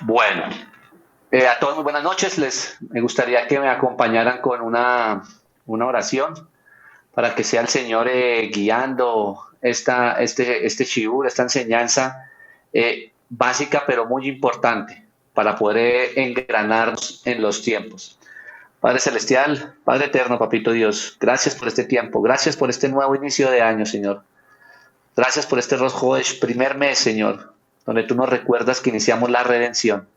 Bueno, a todos muy buenas noches. Me gustaría que me acompañaran con una oración para que sea el Señor guiando este shiur, esta enseñanza básica pero muy importante para poder engranarnos en los tiempos. Padre Celestial, Padre Eterno, Papito Dios, gracias por este tiempo, gracias por este nuevo inicio de año, Señor. Gracias por este Rosh Hodesh, primer mes, Señor, donde tú nos recuerdas que iniciamos la redención.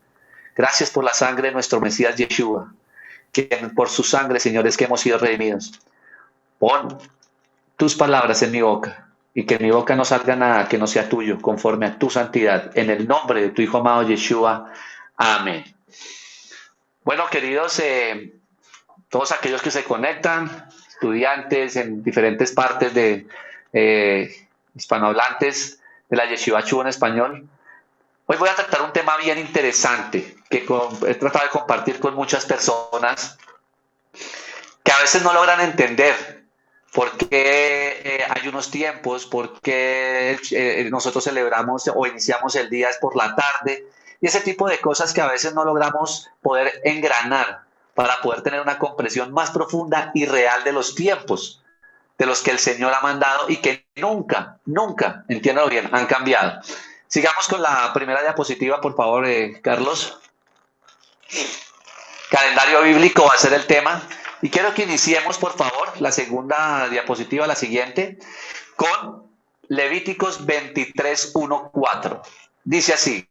Gracias por la sangre de nuestro Mesías Yeshua, que por su sangre, Señor, es que hemos sido redimidos. Pon tus palabras en mi boca y que en mi boca no salga nada que no sea tuyo, conforme a tu santidad. En el nombre de tu Hijo amado Yeshua. Amén. Bueno, queridos, todos aquellos que se conectan, estudiantes en diferentes partes de hispanohablantes de la Yeshua Chu en español, hoy voy a tratar un tema bien interesante que he tratado de compartir con muchas personas que a veces no logran entender por qué hay unos tiempos, por qué nosotros celebramos o iniciamos el día es por la tarde, y ese tipo de cosas que a veces no logramos poder engranar para poder tener una comprensión más profunda y real de los tiempos, de los que el Señor ha mandado y que nunca, nunca, entiéndalo bien, han cambiado. Sigamos con la primera diapositiva, por favor, Carlos. Calendario bíblico va a ser el tema. Y quiero que iniciemos, por favor, la segunda diapositiva, la siguiente, con Levíticos 23, 1, 4. Dice así: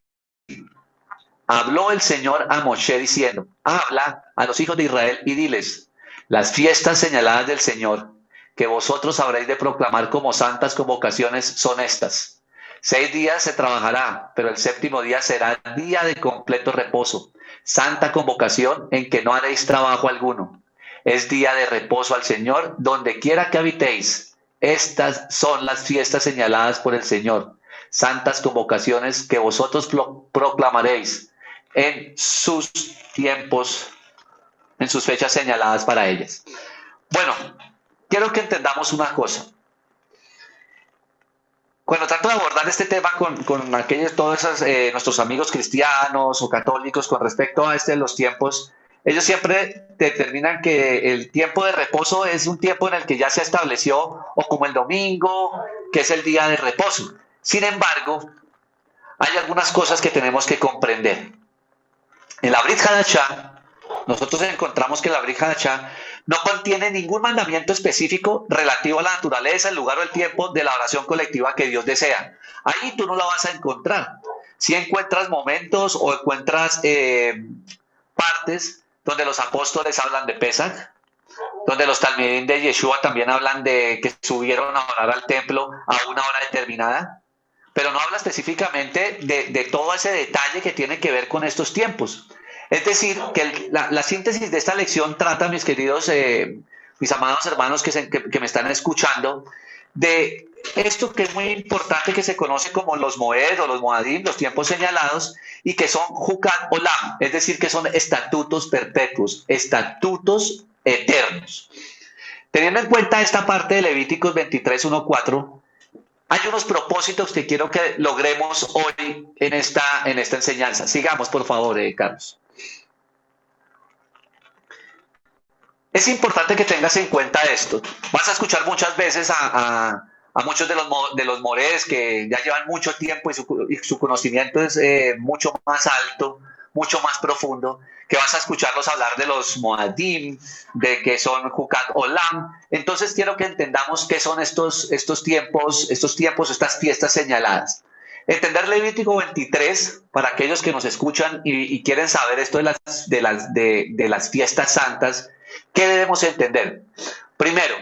habló el Señor a Moshe diciendo, habla a los hijos de Israel y diles, las fiestas señaladas del Señor, que vosotros habréis de proclamar como santas convocaciones, son estas. 6 días se trabajará, pero el séptimo día será día de completo reposo, santa convocación en que no haréis trabajo alguno. Es día de reposo al Señor, donde quiera que habitéis. Estas son las fiestas señaladas por el Señor, santas convocaciones que vosotros proclamaréis en sus tiempos, en sus fechas señaladas para ellas. Bueno, quiero que entendamos una cosa. Cuando trato de abordar este tema con aquellos, todos esos, nuestros amigos cristianos o católicos con respecto a los tiempos, ellos siempre determinan que el tiempo de reposo es un tiempo en el que ya se estableció, o como el domingo, que es el día de reposo. Sin embargo, hay algunas cosas que tenemos que comprender. En la Brit Hadashah, nosotros encontramos que la Brit Hadashah no contiene ningún mandamiento específico relativo a la naturaleza, el lugar o el tiempo de la oración colectiva que Dios desea. Ahí tú no la vas a encontrar. Si encuentras momentos o encuentras partes donde los apóstoles hablan de Pesach, donde los talmidim de Yeshua también hablan de que subieron a orar al templo a una hora determinada, pero no habla específicamente de todo ese detalle que tiene que ver con estos tiempos. Es decir, que la síntesis de esta lección trata, mis queridos, mis amados hermanos que me están escuchando, de esto que es muy importante, que se conoce como los Moed o los Moadim, los tiempos señalados, y que son Jucat Olam, es decir, que son estatutos perpetuos, estatutos eternos. Teniendo en cuenta esta parte de Levíticos 23, 1, 4, hay unos propósitos que quiero que logremos hoy en esta enseñanza. Sigamos, por favor, Carlos. Es importante que tengas en cuenta esto. Vas a escuchar muchas veces a muchos de los mores que ya llevan mucho tiempo y su conocimiento es mucho más alto, mucho más profundo, que vas a escucharlos hablar de los Moadim, de que son Jucat Olam. Entonces quiero que entendamos qué son estos tiempos, estas fiestas señaladas. Entender Levítico 23, para aquellos que nos escuchan y quieren saber esto de las fiestas santas, ¿qué debemos entender? Primero,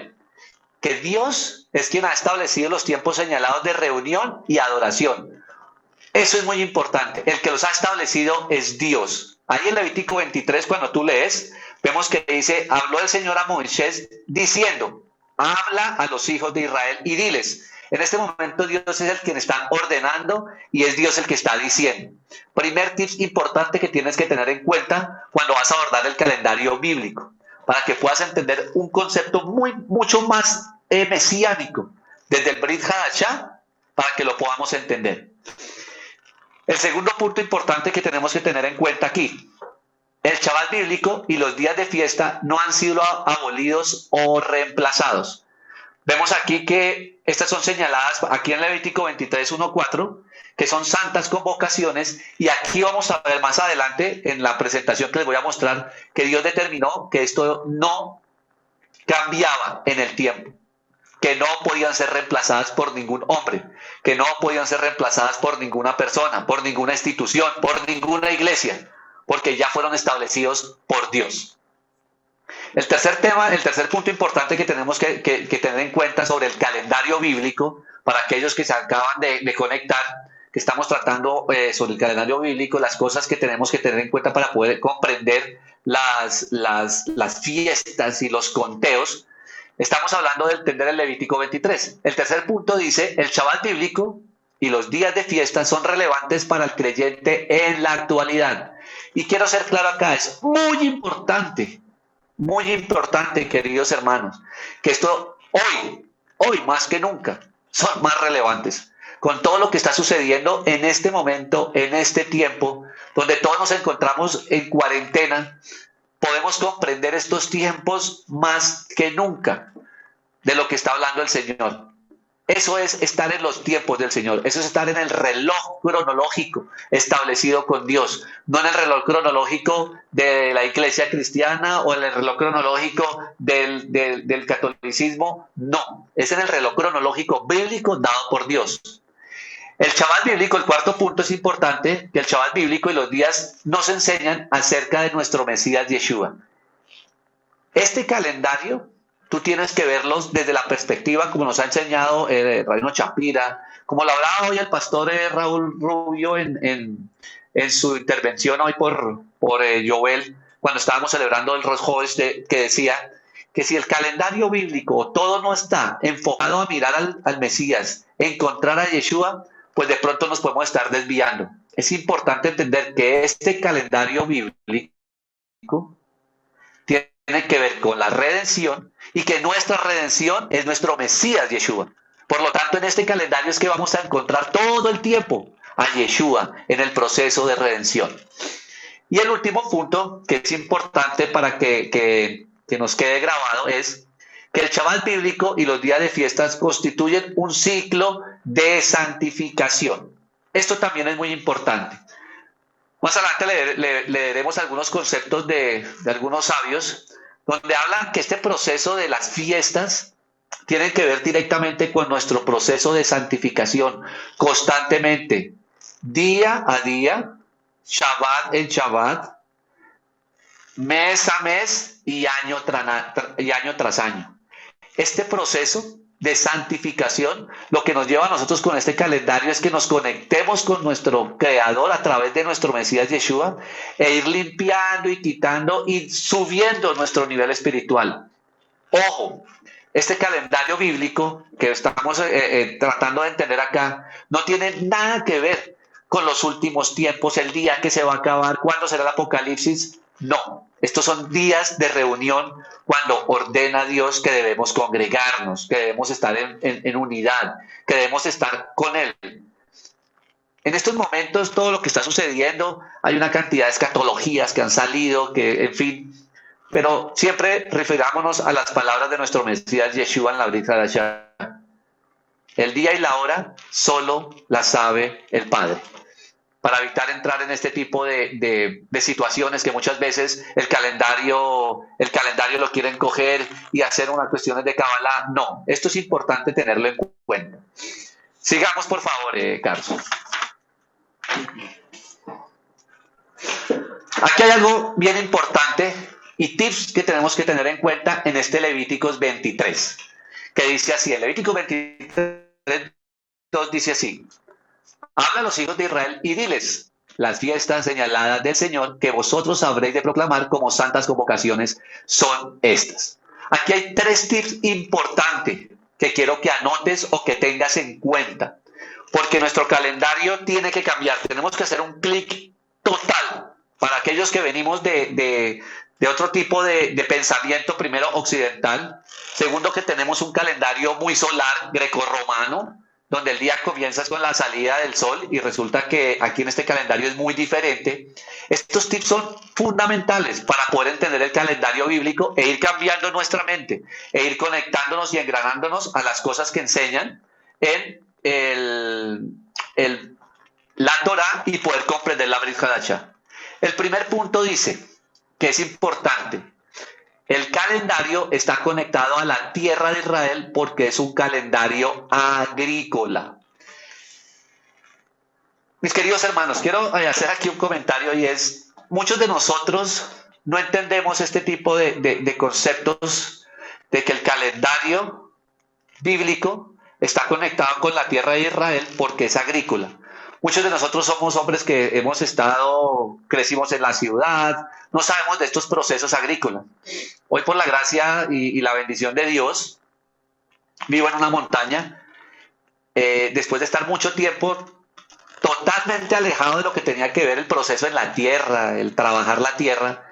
que Dios es quien ha establecido los tiempos señalados de reunión y adoración. Eso es muy importante. El que los ha establecido es Dios. Ahí en Levítico 23, cuando tú lees, vemos que dice, habló el Señor a Moisés diciendo, habla a los hijos de Israel y diles. En este momento Dios es el quien está ordenando y es Dios el que está diciendo. Primer tip importante que tienes que tener en cuenta cuando vas a abordar el calendario bíblico, para que puedas entender un concepto mucho más mesiánico desde el Brit Hadashah, para que lo podamos entender. El segundo punto importante que tenemos que tener en cuenta aquí: el Shabbat bíblico y los días de fiesta no han sido abolidos o reemplazados. Vemos aquí que estas son señaladas aquí en Levítico 23, 1, 4, que son santas convocaciones, y aquí vamos a ver más adelante en la presentación que les voy a mostrar que Dios determinó que esto no cambiaba en el tiempo, que no podían ser reemplazadas por ningún hombre, que no podían ser reemplazadas por ninguna persona, por ninguna institución, por ninguna iglesia, porque ya fueron establecidos por Dios. El tercer punto importante que tenemos que tener en cuenta sobre el calendario bíblico, para aquellos que se acaban de conectar, que estamos tratando sobre el calendario bíblico, las cosas que tenemos que tener en cuenta para poder comprender las fiestas y los conteos. Estamos hablando de entender el Levítico 23. El tercer punto dice: el Shabbat bíblico y los días de fiesta son relevantes para el creyente en la actualidad. Y quiero ser claro acá, es muy importante, queridos hermanos, que esto hoy más que nunca, son más relevantes. Con todo lo que está sucediendo en este momento, en este tiempo, donde todos nos encontramos en cuarentena, podemos comprender estos tiempos más que nunca de lo que está hablando el Señor. Eso es estar en los tiempos del Señor. Eso es estar en el reloj cronológico establecido con Dios. No en el reloj cronológico de la iglesia cristiana o en el reloj cronológico del catolicismo. No, es en el reloj cronológico bíblico dado por Dios. El Shabbat bíblico, el cuarto punto es importante, que el Shabbat bíblico y los días nos enseñan acerca de nuestro Mesías Yeshua. Este calendario tú tienes que verlos desde la perspectiva, como nos ha enseñado el Rabino Shapira, como lo hablaba hoy el pastor Raúl Rubio en su intervención hoy por Joel, cuando estábamos celebrando el Rosh Hodesh, que decía que si el calendario bíblico todo no está enfocado a mirar al Mesías, encontrar a Yeshua, pues de pronto nos podemos estar desviando. Es importante entender que este calendario bíblico tiene que ver con la redención y que nuestra redención es nuestro Mesías Yeshua. Por lo tanto, en este calendario es que vamos a encontrar todo el tiempo a Yeshua en el proceso de redención. Y el último punto que es importante para que nos quede grabado es que el Shabbat bíblico y los días de fiestas constituyen un ciclo de santificación. Esto también es muy importante. Más adelante leeremos algunos conceptos de algunos sabios, donde hablan que este proceso de las fiestas tiene que ver directamente con nuestro proceso de santificación, constantemente, día a día, Shabbat en Shabbat, mes a mes y año tras año. Este proceso de santificación, lo que nos lleva a nosotros con este calendario es que nos conectemos con nuestro Creador a través de nuestro Mesías Yeshua e ir limpiando y quitando y subiendo nuestro nivel espiritual. Ojo, este calendario bíblico que estamos tratando de entender acá no tiene nada que ver con los últimos tiempos, el día que se va a acabar, cuándo será el apocalipsis. No, estos son días de reunión cuando ordena Dios que debemos congregarnos, que debemos estar en unidad, que debemos estar con Él. En estos momentos, todo lo que está sucediendo, hay una cantidad de escatologías que han salido, que, en fin, pero siempre refirámonos a las palabras de nuestro Mesías Yeshua en la Brit Hadashah. El día y la hora solo la sabe el Padre. Para evitar entrar en este tipo de situaciones que muchas veces el calendario lo quieren coger y hacer unas cuestiones de Kabbalah. No, esto es importante tenerlo en cuenta. Sigamos, por favor, Carlos. Aquí hay algo bien importante y tips que tenemos que tener en cuenta en este Levíticos 23, que dice así, el Levítico 23, dice así: habla a los hijos de Israel y diles: las fiestas señaladas del Señor que vosotros habréis de proclamar como santas convocaciones son estas. Aquí hay 3 tips importantes que quiero que anotes o que tengas en cuenta, porque nuestro calendario tiene que cambiar. Tenemos que hacer un clic total para aquellos que venimos de otro tipo de pensamiento, primero occidental, segundo que tenemos un calendario muy solar, grecorromano, donde el día comienza con la salida del sol y resulta que aquí en este calendario es muy diferente. Estos tips son fundamentales para poder entender el calendario bíblico e ir cambiando nuestra mente, e ir conectándonos y engranándonos a las cosas que enseñan en el la Torah y poder comprender la Brit Hadashah. El primer punto dice que es importante. El calendario está conectado a la tierra de Israel porque es un calendario agrícola. Mis queridos hermanos, quiero hacer aquí un comentario y es, muchos de nosotros no entendemos este tipo de conceptos de que el calendario bíblico está conectado con la tierra de Israel porque es agrícola. Muchos de nosotros somos hombres que crecimos en la ciudad, no sabemos de estos procesos agrícolas. Hoy por la gracia y la bendición de Dios, vivo en una montaña, después de estar mucho tiempo totalmente alejado de lo que tenía que ver el proceso en la tierra, el trabajar la tierra,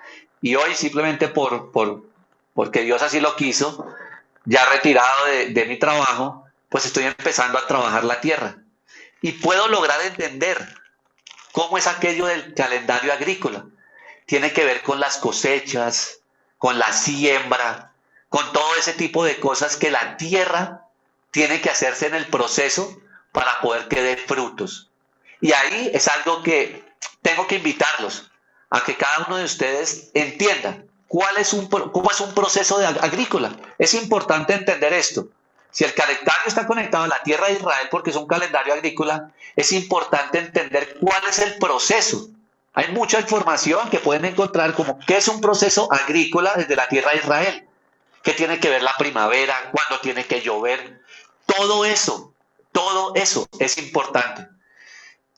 y hoy simplemente porque Dios así lo quiso, ya retirado de mi trabajo, pues estoy empezando a trabajar la tierra. Y puedo lograr entender cómo es aquello del calendario agrícola. Tiene que ver con las cosechas, con la siembra, con todo ese tipo de cosas que la tierra tiene que hacerse en el proceso para poder que dé frutos. Y ahí es algo que tengo que invitarlos a que cada uno de ustedes entienda cómo es un proceso agrícola. Es importante entender esto. Si el calendario está conectado a la tierra de Israel porque es un calendario agrícola, es importante entender cuál es el proceso. Hay mucha información que pueden encontrar como qué es un proceso agrícola desde la tierra de Israel, qué tiene que ver la primavera, cuándo tiene que llover, todo eso es importante.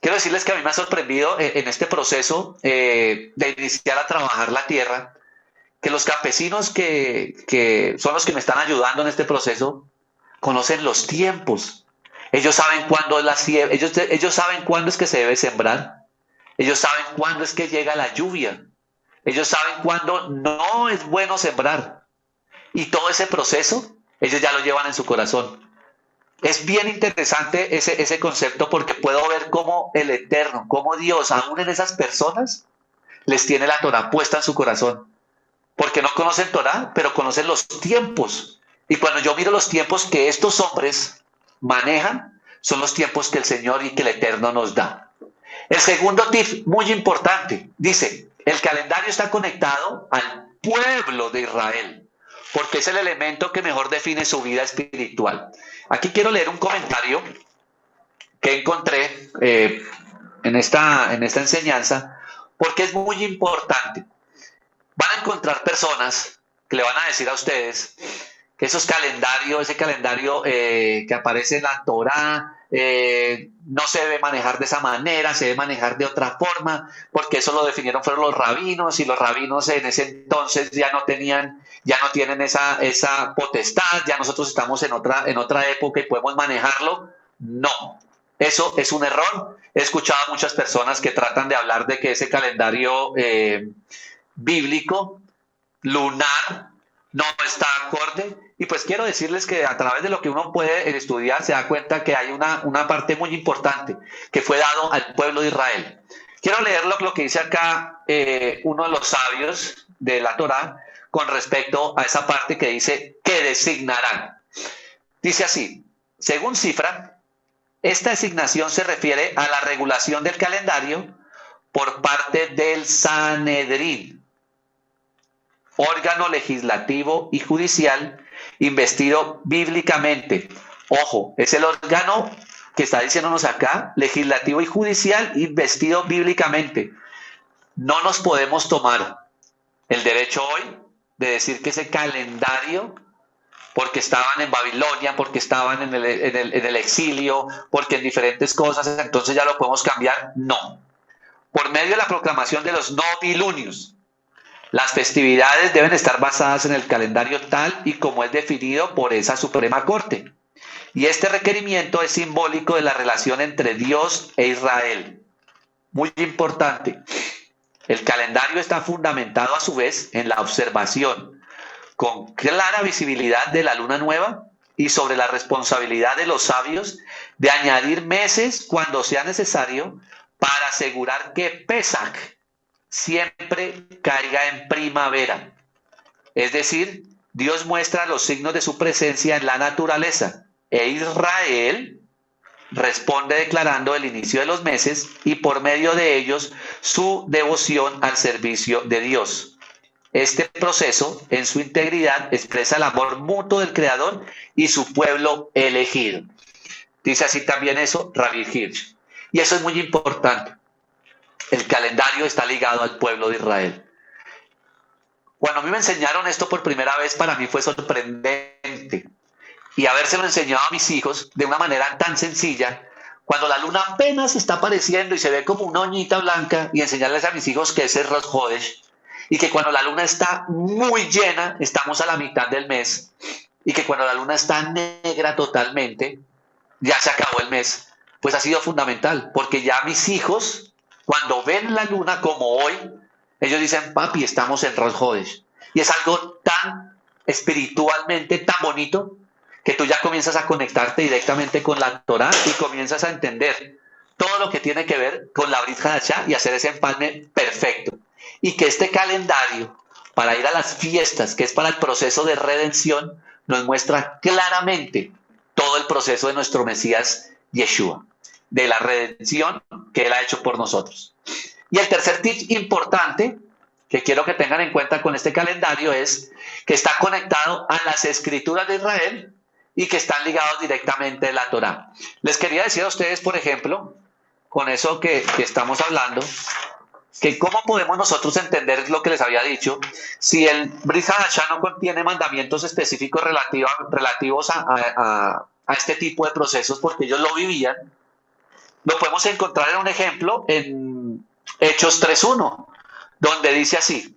Quiero decirles que a mí me ha sorprendido en este proceso de iniciar a trabajar la tierra, que los campesinos que son los que me están ayudando en este proceso, conocen los tiempos. Ellos saben cuándo es la siembra, ellos saben cuándo es que se debe sembrar. Ellos saben cuándo es que llega la lluvia. Ellos saben cuándo no es bueno sembrar. Y todo ese proceso, ellos ya lo llevan en su corazón. Es bien interesante ese concepto porque puedo ver cómo el Eterno, cómo Dios, aún en esas personas, les tiene la Torah puesta en su corazón. Porque no conocen Torah, pero conocen los tiempos. Y cuando yo miro los tiempos que estos hombres manejan, son los tiempos que el Señor y que el Eterno nos da. El segundo tip, muy importante, dice, el calendario está conectado al pueblo de Israel, porque es el elemento que mejor define su vida espiritual. Aquí quiero leer un comentario que encontré en esta enseñanza, porque es muy importante. Van a encontrar personas que le van a decir a ustedes que ese calendario que aparece en la Torá, no se debe manejar de esa manera, se debe manejar de otra forma, porque eso lo definieron fueron los rabinos, y los rabinos en ese entonces ya no tienen esa potestad, ya nosotros estamos en otra época y podemos manejarlo. No, eso es un error. He escuchado a muchas personas que tratan de hablar de que ese calendario bíblico, lunar, no está acorde. Y pues quiero decirles que a través de lo que uno puede estudiar se da cuenta que hay una parte muy importante que fue dado al pueblo de Israel. Quiero leer lo que dice acá uno de los sabios de la Torá con respecto a esa parte que dice que designarán. Dice así, según Cifra, esta designación se refiere a la regulación del calendario por parte del Sanedrín, órgano legislativo y judicial investido bíblicamente. Ojo, es el órgano que está diciéndonos acá, legislativo y judicial investido bíblicamente. No nos podemos tomar el derecho hoy de decir que ese calendario, porque estaban en Babilonia, porque estaban en el exilio, porque en diferentes cosas, entonces ya lo podemos cambiar. No. Por medio de la proclamación de los novilunios, las festividades deben estar basadas en el calendario tal y como es definido por esa Suprema Corte. Y este requerimiento es simbólico de la relación entre Dios e Israel. Muy importante. El calendario está fundamentado a su vez en la observación con clara visibilidad de la luna nueva y sobre la responsabilidad de los sabios de añadir meses cuando sea necesario para asegurar que Pesach siempre caiga en primavera. Es decir, Dios muestra los signos de su presencia en la naturaleza e Israel responde declarando el inicio de los meses y por medio de ellos su devoción al servicio de Dios. Este proceso, en su integridad, expresa el amor mutuo del Creador y su pueblo elegido. Dice así también eso Rabbi Hirsch. Y eso es muy importante. El calendario está ligado al pueblo de Israel. Cuando a mí me enseñaron esto por primera vez, para mí fue sorprendente. Y habérselo enseñado a mis hijos de una manera tan sencilla, cuando la luna apenas está apareciendo y se ve como una oñita blanca, y enseñarles a mis hijos que ese es Rosh Hodesh, y que cuando la luna está muy llena, estamos a la mitad del mes, y que cuando la luna está negra totalmente, ya se acabó el mes, pues ha sido fundamental, porque ya mis hijos, cuando ven la luna como hoy, ellos dicen, papi, estamos en Rosh Hodesh. Y es algo tan espiritualmente tan bonito que tú ya comienzas a conectarte directamente con la Torá y comienzas a entender todo lo que tiene que ver con la Brit Hadashah y hacer ese empalme perfecto. Y que este calendario para ir a las fiestas, que es para el proceso de redención, nos muestra claramente todo el proceso de nuestro Mesías Yeshua, de la redención que Él ha hecho por nosotros. Y el tercer tip importante que quiero que tengan en cuenta con este calendario es que está conectado a las escrituras de Israel y que están ligados directamente a la Torá. Les quería decir a ustedes, por ejemplo, con eso que estamos hablando, que cómo podemos nosotros entender lo que les había dicho si el Brit Hadashah no contiene mandamientos específicos relativos a este tipo de procesos, porque ellos lo vivían. Lo podemos encontrar en un ejemplo en Hechos 3.1, donde dice así: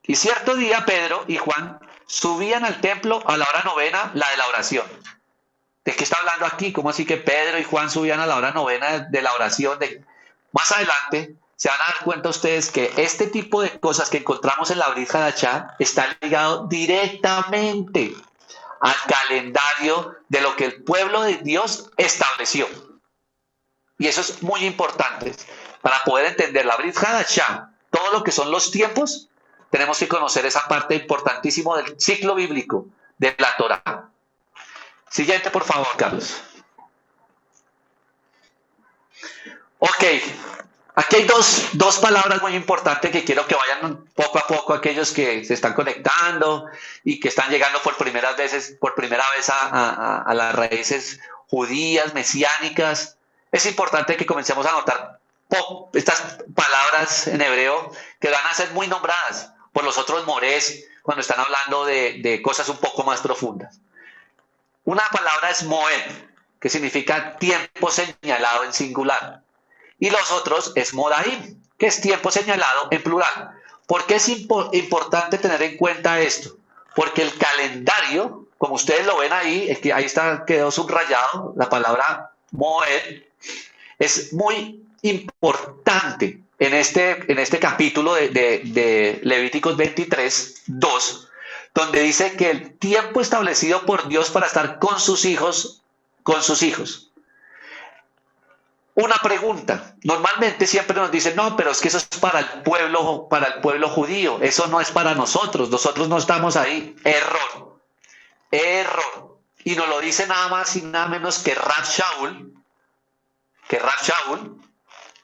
y cierto día Pedro y Juan subían al templo a la hora novena, la de la oración. ¿De qué está hablando aquí? ¿Cómo así que Pedro y Juan subían a la hora novena de la oración? Más adelante se van a dar cuenta ustedes que este tipo de cosas que encontramos en la Brit Hadashah está ligado directamente al calendario de lo que el pueblo de Dios estableció. Y eso es muy importante. Para poder entender la Brit Hadashah, todo lo que son los tiempos, tenemos que conocer esa parte importantísima del ciclo bíblico de la Torá. Siguiente, por favor, Carlos. Ok, aquí hay dos palabras muy importantes que quiero que vayan poco a poco aquellos que se están conectando y que están llegando por primera vez a las raíces judías, mesiánicas. Es importante que comencemos a notar estas palabras en hebreo que van a ser muy nombradas por los otros morés cuando están hablando de cosas un poco más profundas. Una palabra es moed, que significa tiempo señalado en singular. Y los otros es modaim, que es tiempo señalado en plural. ¿Por qué es importante tener en cuenta esto? Porque el calendario, como ustedes lo ven ahí, es que ahí está, quedó subrayado la palabra moed, es muy importante en este capítulo de Levíticos 23:2, donde dice que el tiempo establecido por Dios para estar con sus hijos. Una pregunta, normalmente siempre nos dicen, no, pero es que eso es para el pueblo judío, eso no es para nosotros no estamos ahí. Error. Y nos lo dice nada más y nada menos que Rav Shaul,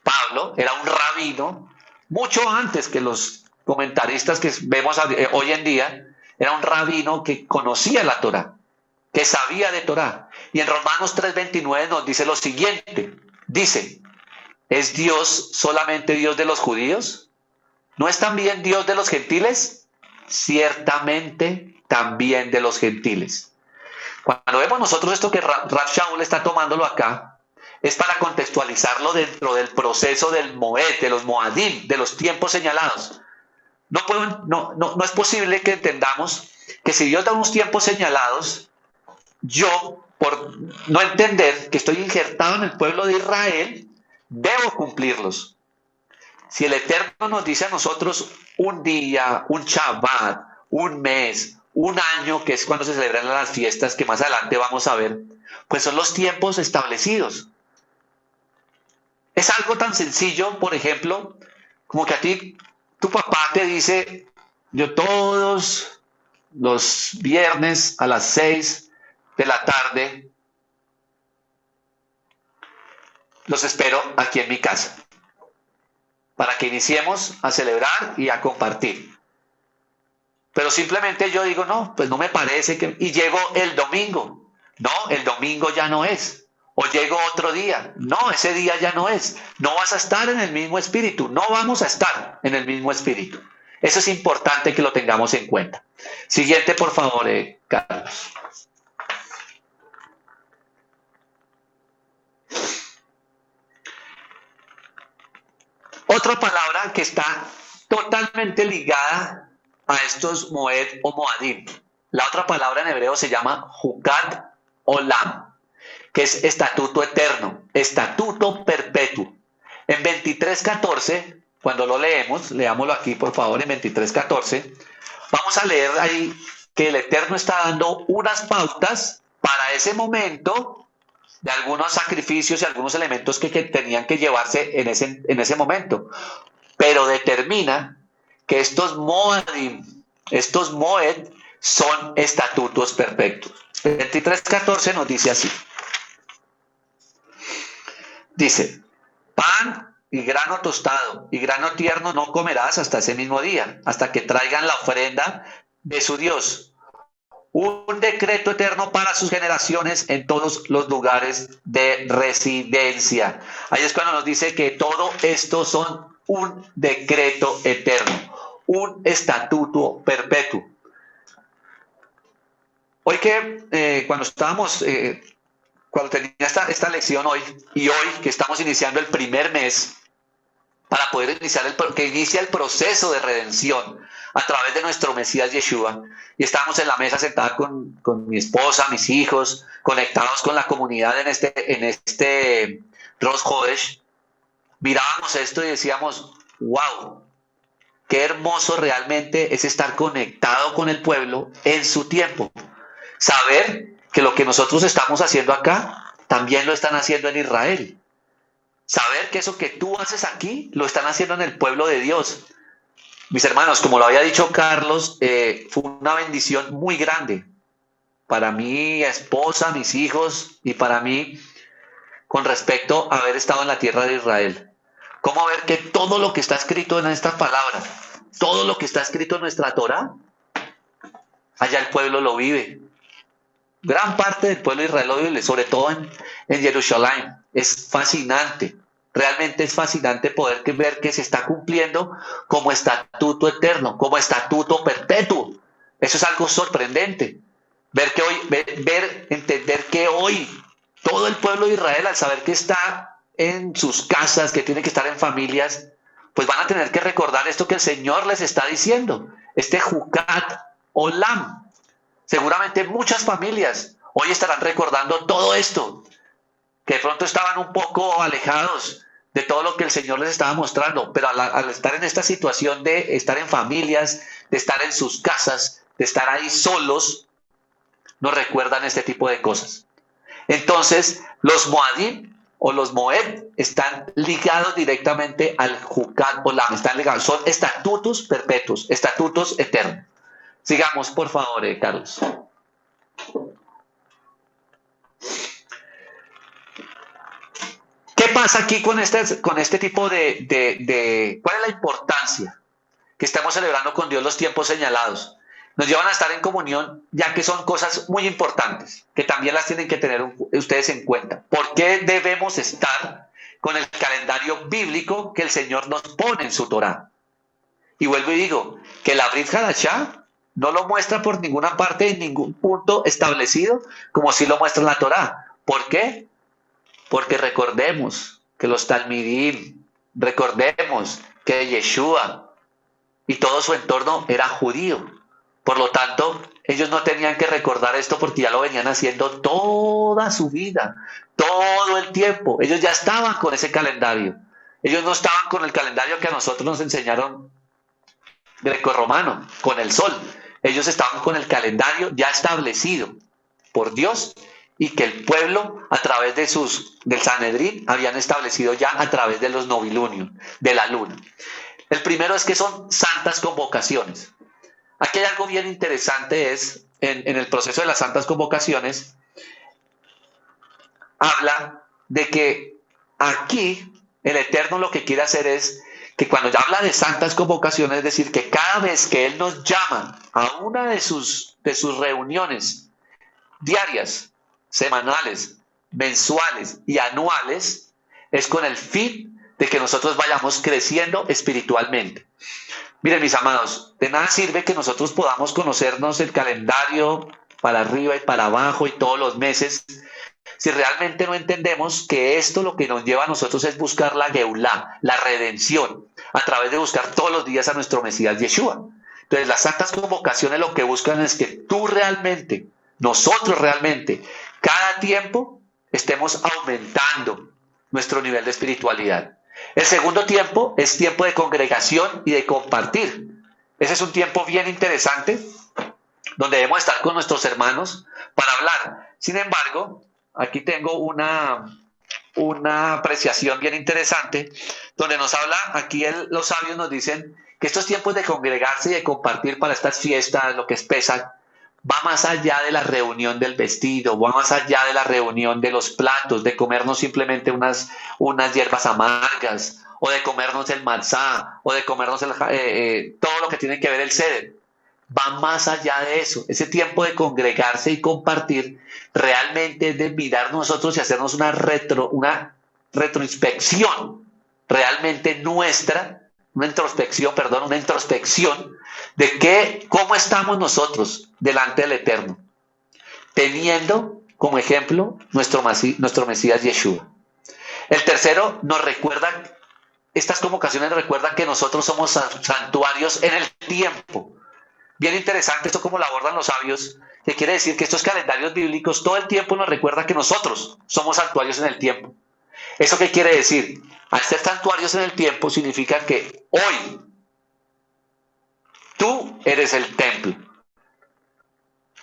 Pablo, era un rabino, mucho antes que los comentaristas que vemos hoy en día. Era un rabino que conocía la Torá, que sabía de Torá. Y en Romanos 3:29 nos dice lo siguiente. Dice, ¿es Dios solamente Dios de los judíos? ¿No es también Dios de los gentiles? Ciertamente también de los gentiles. Cuando vemos nosotros esto que Rav Shaul está tomándolo acá, es para contextualizarlo dentro del proceso del Moed, de los Moadim, de los tiempos señalados. No es posible que entendamos que si Dios da unos tiempos señalados, yo, por no entender que estoy injertado en el pueblo de Israel, debo cumplirlos. Si el Eterno nos dice a nosotros un día, un Shabbat, un mes, un año, que es cuando se celebran las fiestas que más adelante vamos a ver, pues son los tiempos establecidos. Es algo tan sencillo, por ejemplo, como que a ti, tu papá te dice, yo todos los viernes a las 6 de la tarde los espero aquí en mi casa para que iniciemos a celebrar y a compartir. Pero simplemente yo digo, no, pues no me parece que... Y llego el domingo. No, el domingo ya no es. O llego otro día. No, ese día ya no es. No vas a estar en el mismo espíritu. No vamos a estar en el mismo espíritu. Eso es importante que lo tengamos en cuenta. Siguiente, por favor, Carlos. Otra palabra que está totalmente ligada a estos Moed o Moadim. La otra palabra en hebreo se llama Jukat Olam, que es estatuto eterno, estatuto perpetuo. En 23:14, cuando lo leemos, leámoslo aquí por favor, en 23:14, vamos a leer ahí que el Eterno está dando unas pautas para ese momento de algunos sacrificios y algunos elementos que tenían que llevarse en ese momento, pero determina que estos Moadim, estos Moed, son estatutos perpetuos. 23:14 nos dice así. Dice, pan y grano tostado y grano tierno no comerás hasta ese mismo día, hasta que traigan la ofrenda de su Dios. Un decreto eterno para sus generaciones en todos los lugares de residencia. Ahí es cuando nos dice que todo esto son un decreto eterno, un estatuto perpetuo. Hoy que cuando estábamos, cuando tenía esta lección hoy, y hoy que estamos iniciando el primer mes, para poder iniciar que inicia el proceso de redención a través de nuestro Mesías Yeshua, y estábamos en la mesa sentada con mi esposa, mis hijos, conectados con la comunidad en este Rosh Hodesh, mirábamos esto y decíamos, wow, qué hermoso realmente es estar conectado con el pueblo en su tiempo. Saber que lo que nosotros estamos haciendo acá, también lo están haciendo en Israel. Saber que eso que tú haces aquí, lo están haciendo en el pueblo de Dios. Mis hermanos, como lo había dicho Carlos, fue una bendición muy grande para mi esposa, mis hijos y para mí con respecto a haber estado en la tierra de Israel. Cómo ver que todo lo que está escrito en esta palabra, todo lo que está escrito en nuestra Torah, allá el pueblo lo vive. Gran parte del pueblo de Israel lo vive, sobre todo en Jerusalén. Es fascinante. Realmente es fascinante poder ver que se está cumpliendo como estatuto eterno, como estatuto perpetuo. Eso es algo sorprendente. Ver que hoy, entender que hoy todo el pueblo de Israel, al saber que está en sus casas, que tiene que estar en familias, pues van a tener que recordar esto que el Señor les está diciendo. Este Jukat Olam. Seguramente muchas familias hoy estarán recordando todo esto, que de pronto estaban un poco alejados de todo lo que el Señor les estaba mostrando, pero al estar en esta situación de estar en familias, de estar en sus casas, de estar ahí solos, nos recuerdan este tipo de cosas. Entonces, los Moadim o los Moed están ligados directamente al Jukat Olam, están ligados, son estatutos perpetuos, estatutos eternos. Sigamos, por favor, Carlos. ¿Qué pasa aquí con este tipo de... ¿Cuál es la importancia? Que estamos celebrando con Dios los tiempos señalados. Nos llevan a estar en comunión, ya que son cosas muy importantes, que también las tienen que tener ustedes en cuenta. ¿Por qué debemos estar con el calendario bíblico que el Señor nos pone en su Torah? Y vuelvo y digo, que la Brit Hadashah no lo muestra por ninguna parte, en ningún punto establecido, como si lo muestra en la Torá. ¿Por qué? Porque recordemos que los Talmidim, recordemos que Yeshua y todo su entorno era judío. Por lo tanto, ellos no tenían que recordar esto porque ya lo venían haciendo toda su vida, todo el tiempo. Ellos ya estaban con ese calendario. Ellos no estaban con el calendario que a nosotros nos enseñaron grecorromano, con el sol. Ellos estaban con el calendario ya establecido por Dios y que el pueblo a través del Sanedrín habían establecido ya a través de los novilunios, de la luna. El primero es que son santas convocaciones. Aquí hay algo bien interesante, es en el proceso de las santas convocaciones, habla de que aquí el Eterno lo que quiere hacer es que cuando ya habla de santas convocaciones, es decir, que cada vez que Él nos llama a una de sus reuniones diarias, semanales, mensuales y anuales, es con el fin de que nosotros vayamos creciendo espiritualmente. Miren, mis amados, de nada sirve que nosotros podamos conocernos el calendario para arriba y para abajo y todos los meses, si realmente no entendemos que esto lo que nos lleva a nosotros es buscar la Geulá, la redención, a través de buscar todos los días a nuestro Mesías Yeshua. Entonces, las santas convocaciones lo que buscan es que tú realmente, nosotros realmente, cada tiempo estemos aumentando nuestro nivel de espiritualidad. El segundo tiempo es tiempo de congregación y de compartir. Ese es un tiempo bien interesante donde debemos estar con nuestros hermanos para hablar. Sin embargo, aquí tengo una apreciación bien interesante donde nos habla, aquí los sabios nos dicen que estos tiempos de congregarse y de compartir para estas fiestas, lo que es Pesach, va más allá de la reunión del vestido, va más allá de la reunión de los platos, de comernos simplemente unas hierbas amargas, o de comernos el matzá, o de comernos todo lo que tiene que ver el seder. Va más allá de eso. Ese tiempo de congregarse y compartir realmente es de mirar nosotros y hacernos una retroinspección realmente nuestra, una introspección de cómo estamos nosotros delante del Eterno, teniendo como ejemplo nuestro Mesías Yeshua. El tercero nos recuerda, estas convocaciones recuerdan que nosotros somos santuarios en el tiempo. Bien interesante esto como lo abordan los sabios, que quiere decir que estos calendarios bíblicos todo el tiempo nos recuerda que nosotros somos santuarios en el tiempo. ¿Eso qué quiere decir? Al ser santuarios en el tiempo significa que hoy tú eres el templo.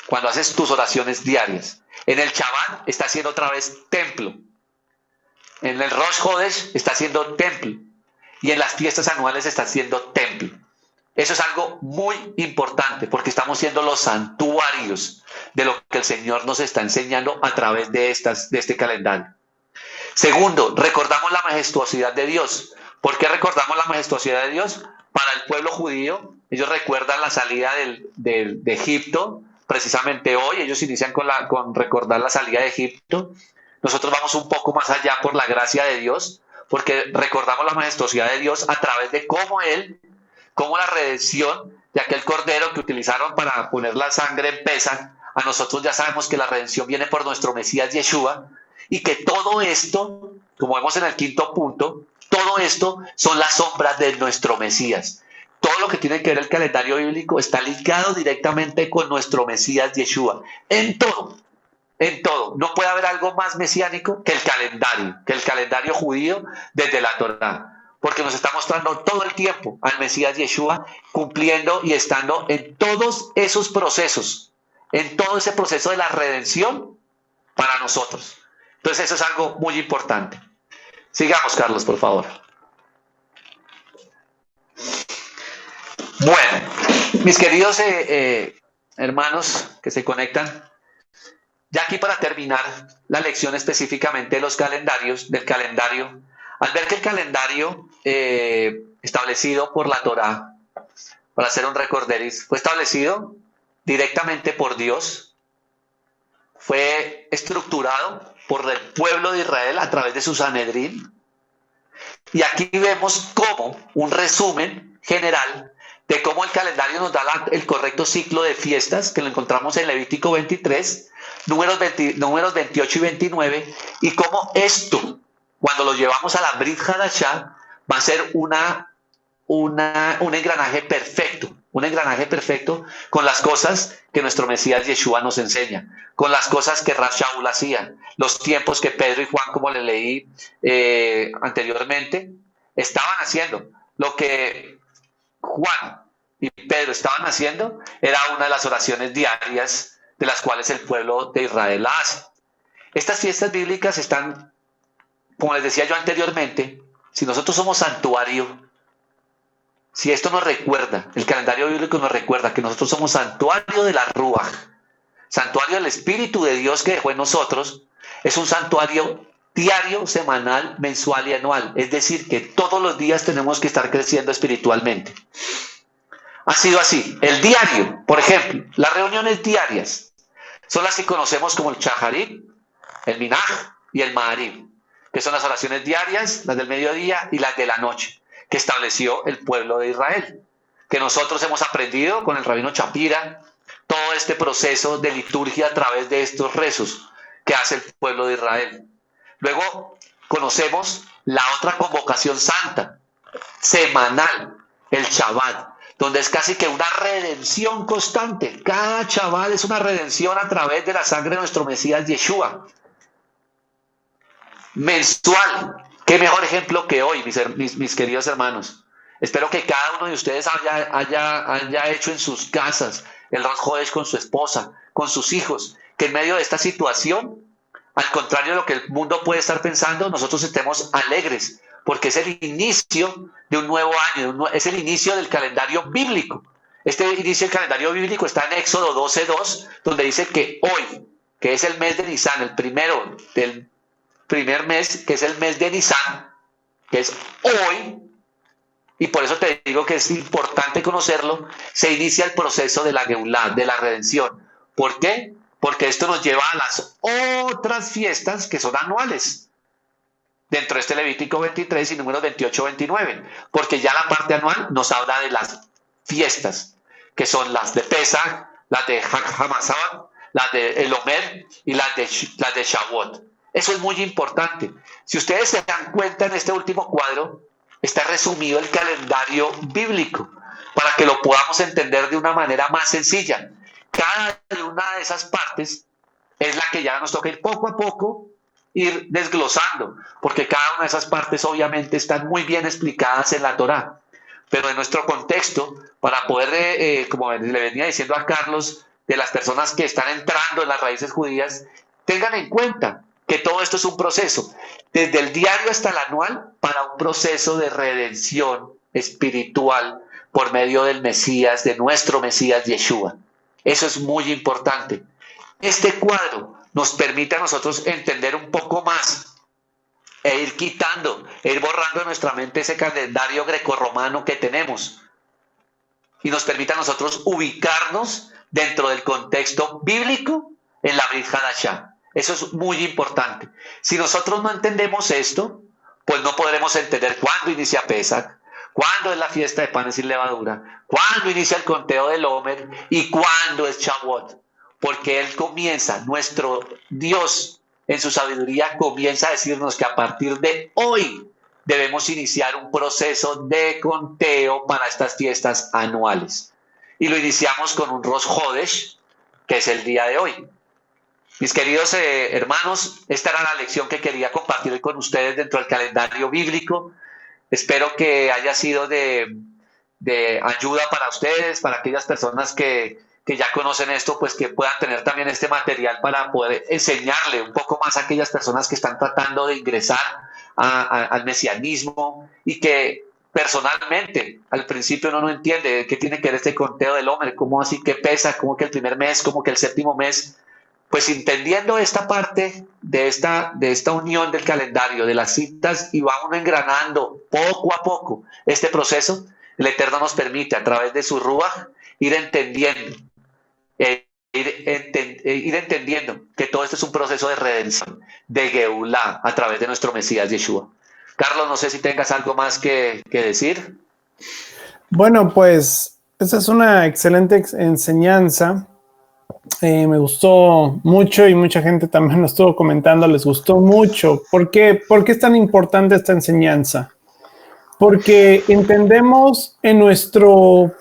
Cuando haces tus oraciones diarias. En el Shabbat está siendo otra vez templo. En el Rosh Hodesh está siendo templo. Y en las fiestas anuales está siendo templo. Eso es algo muy importante porque estamos siendo los santuarios de lo que el Señor nos está enseñando a través de este calendario. Segundo, recordamos la majestuosidad de Dios. ¿Por qué recordamos la majestuosidad de Dios? Para el pueblo judío, ellos recuerdan la salida de Egipto, precisamente hoy, ellos inician con recordar la salida de Egipto. Nosotros vamos un poco más allá por la gracia de Dios, porque recordamos la majestuosidad de Dios a través de cómo la redención de aquel cordero que utilizaron para poner la sangre en Pesach, a nosotros ya sabemos que la redención viene por nuestro Mesías Yeshua, y que todo esto, como vemos en el quinto punto, todo esto son las sombras de nuestro Mesías. Todo lo que tiene que ver el calendario bíblico está ligado directamente con nuestro Mesías Yeshua. En todo. No puede haber algo más mesiánico que el calendario judío desde la Torá. Porque nos está mostrando todo el tiempo al Mesías Yeshua cumpliendo y estando en todos esos procesos, en todo ese proceso de la redención para nosotros. Entonces eso es algo muy importante. Sigamos, Carlos, por favor. Bueno, mis queridos hermanos que se conectan, ya aquí para terminar la lección específicamente de los calendarios, del calendario, al ver que el calendario establecido por la Torá, para hacer un recorderis, fue establecido directamente por Dios, fue estructurado por el pueblo de Israel a través de su Sanedrín. Y aquí vemos como un resumen general de cómo el calendario nos da el correcto ciclo de fiestas, que lo encontramos en Levítico 23, números 28 y 29, y cómo esto, cuando lo llevamos a la Brit Hadashah, va a ser un engranaje perfecto con las cosas que nuestro Mesías Yeshua nos enseña, con las cosas que Rav Shaul hacía, los tiempos que Pedro y Juan, como le leí anteriormente, estaban haciendo, lo que Juan y Pedro estaban haciendo, era una de las oraciones diarias de las cuales el pueblo de Israel la hace. Estas fiestas bíblicas están, como les decía yo anteriormente, si nosotros somos santuario, si esto nos recuerda, el calendario bíblico nos recuerda que nosotros somos santuario de la Ruaj, santuario del Espíritu de Dios que dejó en nosotros, es un santuario diario, semanal, mensual y anual. Es decir, que todos los días tenemos que estar creciendo espiritualmente. Ha sido así. El diario, por ejemplo, las reuniones diarias son las que conocemos como el Shaharit, el Minaj y el Maariv, que son las oraciones diarias, las del mediodía y las de la noche, que estableció el pueblo de Israel, que nosotros hemos aprendido con el rabino Shapira, todo este proceso de liturgia a través de estos rezos que hace el pueblo de Israel. Luego conocemos la otra convocación santa, semanal, el Shabbat, donde es casi que una redención constante. Cada Shabbat es una redención a través de la sangre de nuestro Mesías Yeshua. Mensual, qué mejor ejemplo que hoy, mis queridos hermanos. Espero que cada uno de ustedes haya hecho en sus casas el Rosh Hodesh con su esposa, con sus hijos, que en medio de esta situación, al contrario de lo que el mundo puede estar pensando, nosotros estemos alegres, porque es el inicio de un nuevo año, es el inicio del calendario bíblico. Este inicio del calendario bíblico está en Éxodo 12:2, donde dice que hoy, que es el mes de Nisan, el primero del primer mes, que es el mes de Nisan, que es hoy, y por eso te digo que es importante conocerlo, se inicia el proceso de la Geulah, de la redención. ¿Por qué? Porque esto nos lleva a las otras fiestas que son anuales, dentro de este Levítico 23 y números 28-29, porque ya la parte anual nos habla de las fiestas, que son las de Pesach, las de Hamazat, las de El Omer y las de Shavuot. Eso es muy importante. Si ustedes se dan cuenta en este último cuadro, está resumido el calendario bíblico, para que lo podamos entender de una manera más sencilla. Cada una de esas partes es la que ya nos toca ir poco a poco, ir desglosando, porque cada una de esas partes obviamente están muy bien explicadas en la Torá. Pero en nuestro contexto, para poder, como le venía diciendo a Carlos, de las personas que están entrando en las raíces judías, tengan en cuenta que todo esto es un proceso, desde el diario hasta el anual, para un proceso de redención espiritual por medio del Mesías, de nuestro Mesías Yeshua. Eso es muy importante. Este cuadro nos permite a nosotros entender un poco más e ir quitando, e ir borrando de nuestra mente ese calendario grecorromano que tenemos, y nos permite a nosotros ubicarnos dentro del contexto bíblico en la Brit Hadashah. Eso es muy importante. Si nosotros no entendemos esto, pues no podremos entender cuándo inicia Pesach, cuándo es la fiesta de panes sin levadura, cuándo inicia el conteo del Omer y cuándo es Shavuot. Porque Él comienza, nuestro Dios en su sabiduría comienza a decirnos que a partir de hoy debemos iniciar un proceso de conteo para estas fiestas anuales. Y lo iniciamos con un Rosh Hodesh, que es el día de hoy. Mis queridos hermanos, esta era la lección que quería compartir con ustedes dentro del calendario bíblico. Espero que haya sido de ayuda para ustedes, para aquellas personas que ya conocen esto, pues que puedan tener también este material para poder enseñarle un poco más a aquellas personas que están tratando de ingresar al mesianismo y que personalmente al principio uno no entiende qué tiene que ver este conteo del Omer, cómo así que pesa, cómo que el primer mes, cómo que el séptimo mes. Pues entendiendo esta parte de esta unión del calendario, de las citas, y va uno engranando poco a poco este proceso, el Eterno nos permite a través de su Ruaj ir entendiendo, ir entendiendo que todo esto es un proceso de redención, de Geulah, a través de nuestro Mesías Yeshua. Carlos, no sé si tengas algo más que decir. Bueno, pues esa es una excelente enseñanza. Me gustó mucho y mucha gente también nos estuvo comentando, les gustó mucho. ¿Por qué es tan importante esta enseñanza? Porque entendemos en nuestra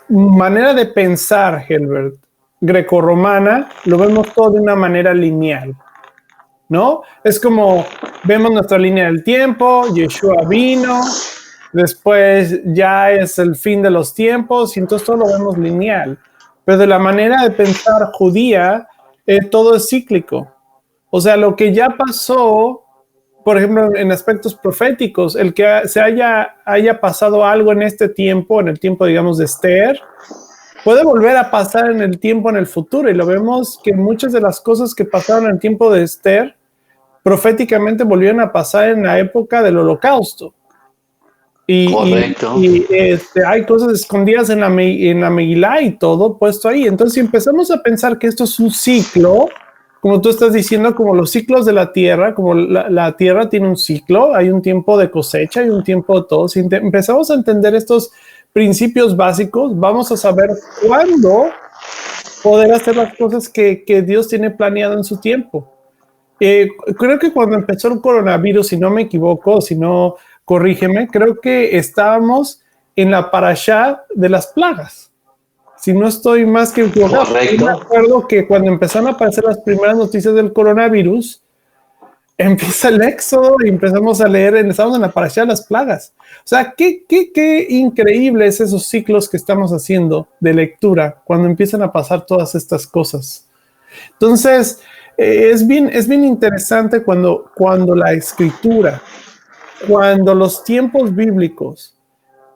manera de pensar, Helbert, grecorromana, lo vemos todo de una manera lineal, ¿no? Es como vemos nuestra línea del tiempo, Yeshua vino, después ya es el fin de los tiempos y entonces todo lo vemos lineal. Pero de la manera de pensar judía, todo es cíclico. O sea, lo que ya pasó, por ejemplo, en aspectos proféticos, el que se haya pasado algo en este tiempo, en el tiempo, digamos, de Esther, puede volver a pasar en el tiempo, en el futuro. Y lo vemos que muchas de las cosas que pasaron en el tiempo de Esther, proféticamente volvieron a pasar en la época del Holocausto. Correcto. Hay cosas escondidas en la Megilá y todo puesto ahí. Entonces, si empezamos a pensar que esto es un ciclo, como tú estás diciendo, como los ciclos de la tierra, como la tierra tiene un ciclo, hay un tiempo de cosecha, hay un tiempo de todo. Si empezamos a entender estos principios básicos, vamos a saber cuándo poder hacer las cosas que Dios tiene planeado en su tiempo. Creo que cuando empezó el coronavirus, si no me equivoco, si no, corrígeme, creo que estábamos en la parashá de las plagas. Si no estoy más que equivocado. Correcto. Me acuerdo que cuando empezaron a aparecer las primeras noticias del coronavirus, empieza el éxodo y empezamos a leer, estamos en la parashá de las plagas. O sea, qué increíbles esos ciclos que estamos haciendo de lectura cuando empiezan a pasar todas estas cosas. Entonces, es bien interesante cuando la escritura, cuando los tiempos bíblicos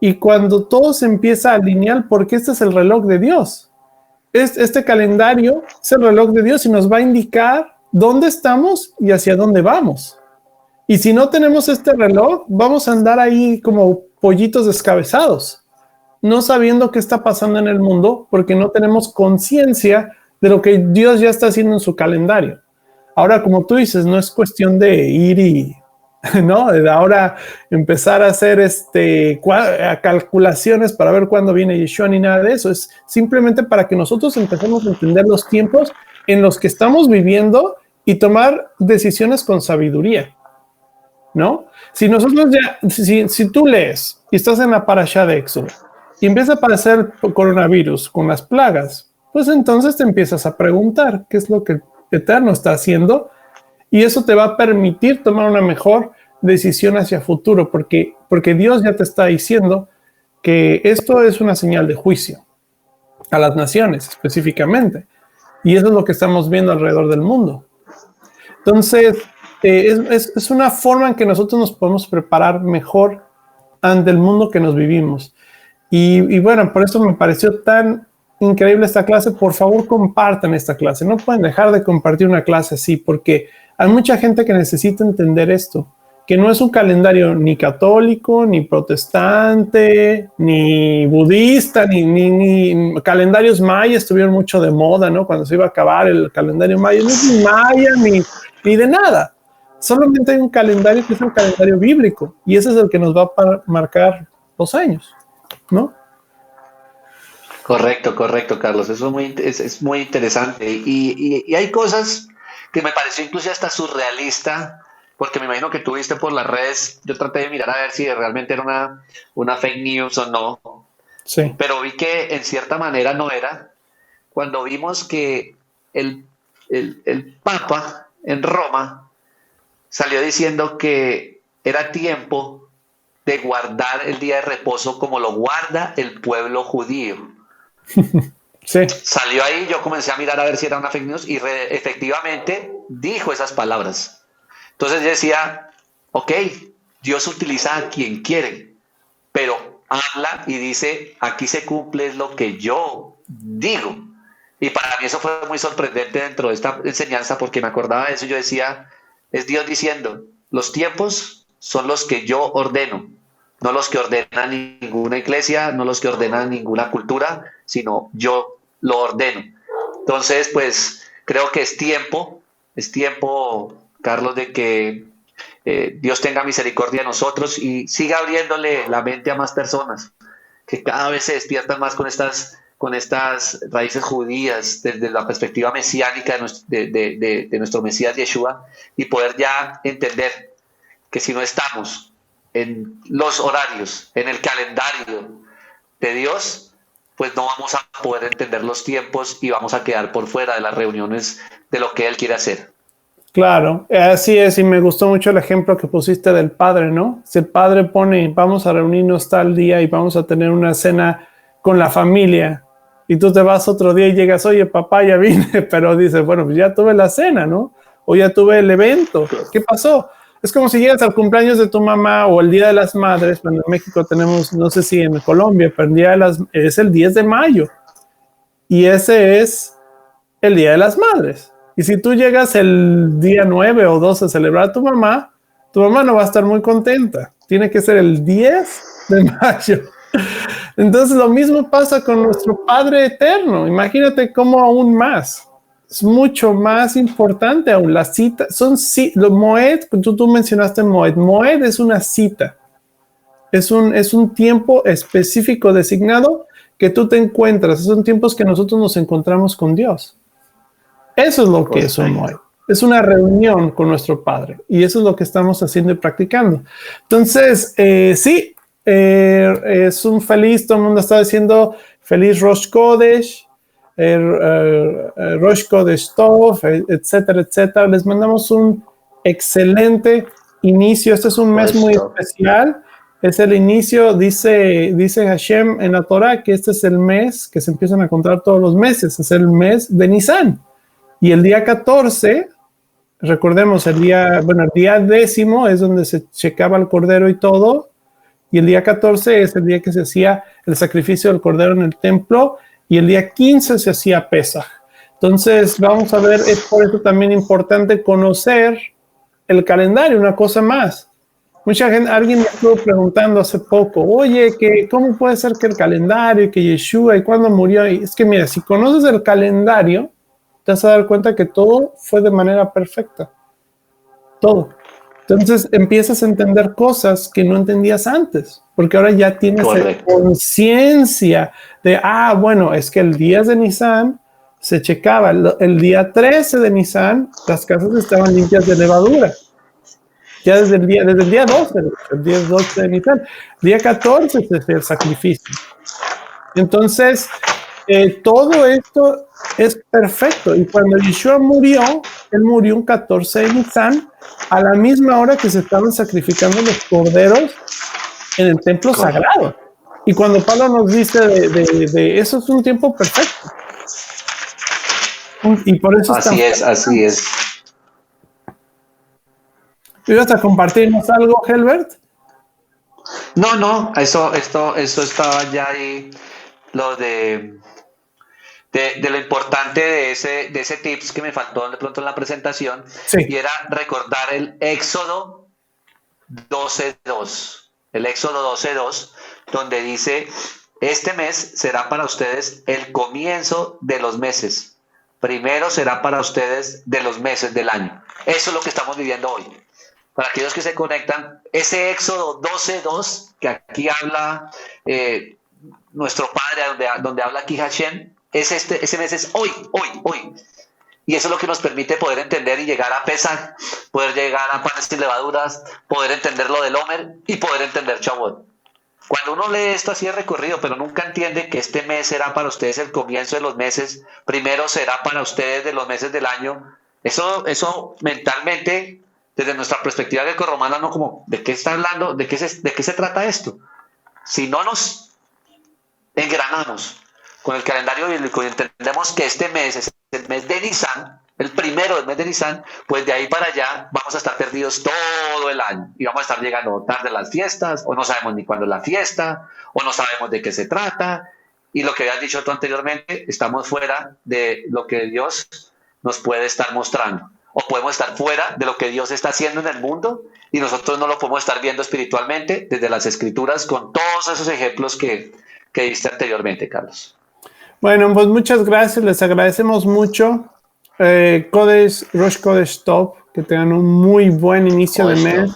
y cuando todo se empieza a alinear, porque este es el reloj de Dios. Este calendario es el reloj de Dios y nos va a indicar dónde estamos y hacia dónde vamos. Y si no tenemos este reloj, vamos a andar ahí como pollitos descabezados, no sabiendo qué está pasando en el mundo, porque no tenemos conciencia de lo que Dios ya está haciendo en su calendario. Ahora, como tú dices, no es cuestión de ir y, ¿no? De ahora empezar a hacer calculaciones para ver cuándo viene Yeshua ni nada de eso. Es simplemente para que nosotros empecemos a entender los tiempos en los que estamos viviendo y tomar decisiones con sabiduría, ¿no? Si nosotros si tú lees y estás en la parashá de Éxodo y empieza a aparecer coronavirus con las plagas, pues entonces te empiezas a preguntar qué es lo que el Eterno está haciendo y eso te va a permitir tomar una mejor decisión hacia futuro, porque Dios ya te está diciendo que esto es una señal de juicio a las naciones específicamente, y eso es lo que estamos viendo alrededor del mundo. Entonces, es una forma en que nosotros nos podemos preparar mejor ante el mundo que nos vivimos. Y bueno, por eso me pareció tan increíble esta clase. Por favor, compartan esta clase. No pueden dejar de compartir una clase así, porque hay mucha gente que necesita entender esto, que no es un calendario ni católico, ni protestante, ni budista, ni calendarios mayas estuvieron mucho de moda, ¿no? Cuando se iba a acabar el calendario maya, no es ni maya, ni de nada. Solamente hay un calendario que es el calendario bíblico, y ese es el que nos va a marcar los años, ¿no? Correcto, Carlos. Eso es muy interesante. Y hay cosas que me pareció incluso hasta surrealista, porque me imagino que tú viste por las redes. Yo traté de mirar a ver si realmente era una fake news o no, Sí. pero vi que en cierta manera no era. Cuando vimos que el Papa en Roma salió diciendo que era tiempo de guardar el día de reposo como lo guarda el pueblo judío. Sí. Salió ahí, yo comencé a mirar a ver si era una fake news y efectivamente dijo esas palabras. Entonces yo decía, ok, Dios utiliza a quien quiere, pero habla y dice, aquí se cumple lo que yo digo. Y para mí eso fue muy sorprendente dentro de esta enseñanza, porque me acordaba de eso y yo decía, es Dios diciendo, los tiempos son los que yo ordeno, no los que ordena ninguna iglesia, no los que ordena ninguna cultura, sino yo lo ordeno. Entonces, pues creo que es tiempo, Carlos, de que Dios tenga misericordia de nosotros y siga abriéndole la mente a más personas, que cada vez se despiertan más con estas raíces judías desde la perspectiva mesiánica de nuestro Mesías Yeshua, y poder ya entender que si no estamos en los horarios, en el calendario de Dios, pues no vamos a poder entender los tiempos y vamos a quedar por fuera de las reuniones de lo que Él quiere hacer. Claro, así es, y me gustó mucho el ejemplo que pusiste del padre, ¿no? Si el padre pone, vamos a reunirnos tal día y vamos a tener una cena con la familia, y tú te vas otro día y llegas, oye, papá, ya vine, pero dices, bueno, pues ya tuve la cena, ¿no? O ya tuve el evento, ¿qué pasó? Es como si llegas al cumpleaños de tu mamá o el Día de las Madres. Bueno, en México tenemos, no sé si en Colombia, pero es el 10 de mayo, y ese es el Día de las Madres. Y si tú llegas el día 9 o 12 a celebrar a tu mamá no va a estar muy contenta. Tiene que ser el 10 de mayo. Entonces lo mismo pasa con nuestro Padre Eterno. Imagínate cómo aún más. Es mucho más importante aún. Las citas son los Moed, tú mencionaste Moed. Moed es una cita. Es un tiempo específico designado que tú te encuentras. Son tiempos que nosotros nos encontramos con Dios. Eso es lo que es un Moed. Es una reunión con nuestro Padre. Y eso es lo que estamos haciendo y practicando. Entonces, sí, es un feliz, todo el mundo está diciendo feliz Rosh Kodesh, Rosh Kodesh Tov, etcétera, etcétera. Les mandamos un excelente inicio. Este es un mes muy especial. Es el inicio, dice Hashem en la Torah, que este es el mes que se empiezan a contar todos los meses. Es el mes de Nisan. Y el día 14, recordemos, el día 10º es donde se checaba el cordero y todo. Y el día 14 es el día que se hacía el sacrificio del cordero en el templo. Y el día 15 se hacía Pesaj. Entonces, vamos a ver, es por eso también importante conocer el calendario, una cosa más. Mucha gente, alguien me estuvo preguntando hace poco, oye, ¿cómo puede ser que el calendario, y que Yeshua, y cuándo murió? Y es que mira, si conoces el calendario, te vas a dar cuenta que todo fue de manera perfecta. Todo. Entonces empiezas a entender cosas que no entendías antes, porque ahora ya tienes conciencia de, bueno, es que el día de Nisan se checaba, el día 13 de Nisan las casas estaban limpias de levadura. Ya desde el día 12, el día 12 de Nisan, el día 14 se hace el sacrificio. Entonces, todo esto es perfecto. Y cuando Yeshua murió, él murió un 14 de Nisan, a la misma hora que se estaban sacrificando los corderos en el templo sagrado. Y cuando Pablo nos dice de eso, es un tiempo perfecto. Y por eso así es. ¿Ibas a compartirnos algo, Helbert? No, eso estaba ya ahí, lo de lo importante de ese tips que me faltó de pronto en la presentación, sí. Y era recordar el Éxodo 12:2, donde dice, este mes será para ustedes el comienzo de los meses, primero será para ustedes de los meses del año. Eso es lo que estamos viviendo hoy. Para aquellos que se conectan, ese Éxodo 12:2 que aquí habla nuestro Padre, donde habla aquí Hashem, ese mes es hoy. Y eso es lo que nos permite poder entender y llegar a Pesaj, poder llegar a panes sin levaduras, poder entender lo del Omer y poder entender Shavuot. Cuando uno lee esto así de recorrido, pero nunca entiende que este mes será para ustedes el comienzo de los meses, primero será para ustedes de los meses del año, eso mentalmente, desde nuestra perspectiva grecorromana, no como, ¿de qué está hablando? ¿De qué se trata esto? Si no nos engranamos con el calendario bíblico y entendemos que este mes es el mes de Nisan, el primero del mes de Nisan, pues de ahí para allá vamos a estar perdidos todo el año y vamos a estar llegando tarde a las fiestas, o no sabemos ni cuándo es la fiesta, o no sabemos de qué se trata, y lo que habías dicho tú anteriormente, estamos fuera de lo que Dios nos puede estar mostrando, o podemos estar fuera de lo que Dios está haciendo en el mundo y nosotros no lo podemos estar viendo espiritualmente desde las Escrituras con todos esos ejemplos que diste anteriormente, Carlos. Bueno, pues muchas gracias, les agradecemos mucho. Rosh Kodesh Tov, que tengan un muy buen inicio de mes.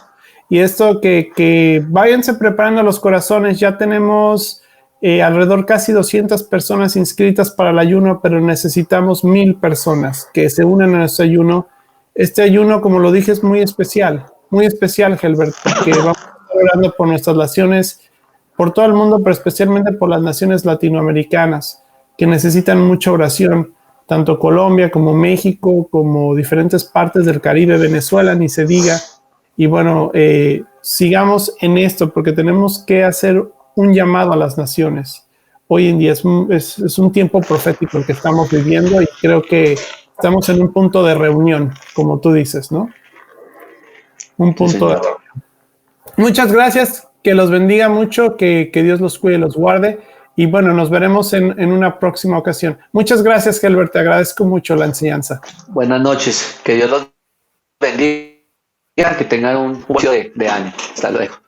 Y esto que váyanse preparando los corazones, ya tenemos alrededor casi 200 personas inscritas para el ayuno, pero necesitamos 1000 personas que se unan a nuestro ayuno. Este ayuno, como lo dije, es muy especial, Helbert, porque vamos a estar orando por nuestras naciones, por todo el mundo, pero especialmente por las naciones latinoamericanas, que necesitan mucha oración, tanto Colombia como México, como diferentes partes del Caribe, Venezuela, ni se diga. Y bueno, sigamos en esto porque tenemos que hacer un llamado a las naciones. Hoy en día es un tiempo profético el que estamos viviendo y creo que estamos en un punto de reunión, como tú dices, ¿no? Un punto de reunión. Muchas gracias, que los bendiga mucho, que Dios los cuide y los guarde. Y bueno, nos veremos en una próxima ocasión. Muchas gracias, Helber, te agradezco mucho la enseñanza. Buenas noches, que Dios los bendiga, que tengan un buen de año. Hasta luego.